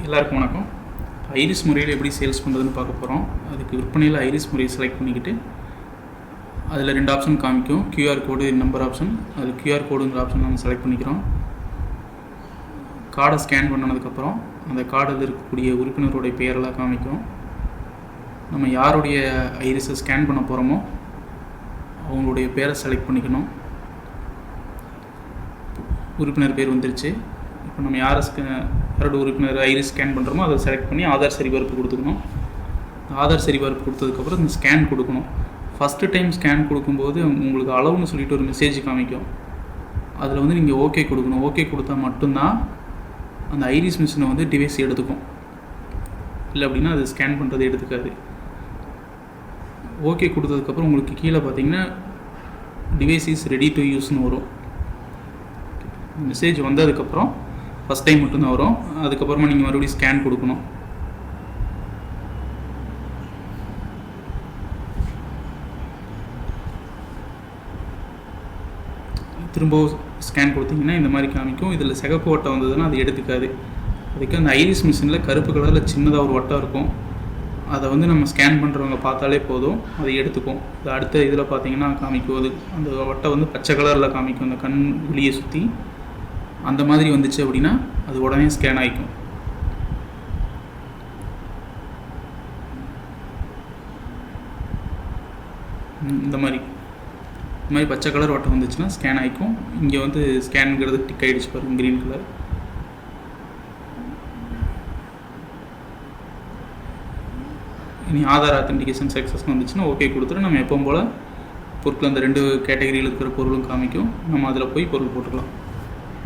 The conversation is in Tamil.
எல்லாருக்கும் வணக்கம். ஐரிஸ் முறையில் எப்படி சேல்ஸ் பண்ணுறதுன்னு பார்க்க போகிறோம். அதுக்கு விற்பனையில் ஐரிஸ் முறையை செலக்ட் பண்ணிக்கிட்டு அதில் 2 ஆப்ஷன் காமிக்கும், கியூஆர் கோடு, நம்பர் ஆப்ஷன். அது கியூஆர் கோடுங்கிற ஆப்ஷன் நம்ம செலக்ட் பண்ணிக்கிறோம். கார்டை ஸ்கேன் பண்ணதுக்கப்புறம் அந்த கார்டில் இருக்கக்கூடிய உறுப்பினருடைய பெயரெல்லாம் காமிக்கும். நம்ம யாருடைய ஐரிஸை ஸ்கேன் பண்ண போகிறோமோ அவங்களுடைய பேரை செலக்ட் பண்ணிக்கணும். உறுப்பினர் பேர் வந்துருச்சு. இப்போ நம்ம யாரோட உறுப்பினர் ஐரிஸ் ஸ்கேன் பண்ணுறோமோ அதை செலக்ட் பண்ணி ஆதார் சரிபார்ப்பு கொடுத்துக்கணும். ஆதார் சரிபார்ப்பு கொடுத்ததுக்கப்புறம் இந்த ஸ்கேன் கொடுக்கணும். ஃபஸ்ட்டு டைம் ஸ்கேன் கொடுக்கும்போது உங்களுக்கு அளவுன்னு சொல்லிட்டு ஒரு மெசேஜ் காமிக்கும். அதில் வந்து நீங்கள் ஓகே கொடுக்கணும். ஓகே கொடுத்தா மட்டும்தான் அந்த ஐரிஸ் மிஷினை டிவைஸ் எடுத்துக்கும். இல்லை அப்படின்னா அது ஸ்கேன் பண்ணுறது எடுத்துக்காது. ஓகே கொடுத்ததுக்கப்புறம் உங்களுக்கு கீழே பார்த்தீங்கன்னா டிவைஸ் இஸ் ரெடி டு யூஸ்னு வரும். மெசேஜ் வந்ததுக்கப்புறம் ஃபஸ்ட் டைம் மட்டும்தான் வரும். அதுக்கப்புறமா நீங்கள் மறுபடியும் ஸ்கேன் கொடுக்கணும். திரும்ப ஸ்கேன் கொடுத்தீங்கன்னா இந்த மாதிரி காமிக்கும். இதில் சிகப்பு வட்டம் வந்ததுன்னா அது எடுத்துக்காது. அதுக்கு அந்த ஐரிஸ் மிஷினில் கருப்பு கலரில் சின்னதாக ஒரு வட்டம் இருக்கும். அதை நம்ம ஸ்கேன் பண்ணுறவங்க பார்த்தாலே போதும், அதை எடுத்துக்கும். அது அடுத்த இதில் பார்த்தீங்கன்னா காமிக்கும். அது அந்த வட்டம் பச்சை கலரில் காமிக்கும். அந்த கண் வெளியே சுற்றி அந்த மாதிரி வந்துச்சு அப்படின்னா அது உடனே ஸ்கேன் ஆகிக்கும். இந்த மாதிரி பச்சை கலர் வட்டம் வந்துச்சுன்னா ஸ்கேன் ஆகிக்கும். இங்கே ஸ்கேனுங்கிறது டிக் ஆகிடுச்சு பாருங்க, க்ரீன் கலர். இனி ஆதார் ஆத்தென்டிகேஷன் சக்ஸஸ்னு வந்துச்சுன்னா ஓகே கொடுத்துட்டு நம்ம எப்பவும் போல் பொருட்கள் அந்த 2 கேட்டகரியில் இருக்கிற பொருளும் காமிக்கும். நம்ம அதில் போய் பொருள் போட்டுக்கலாம்.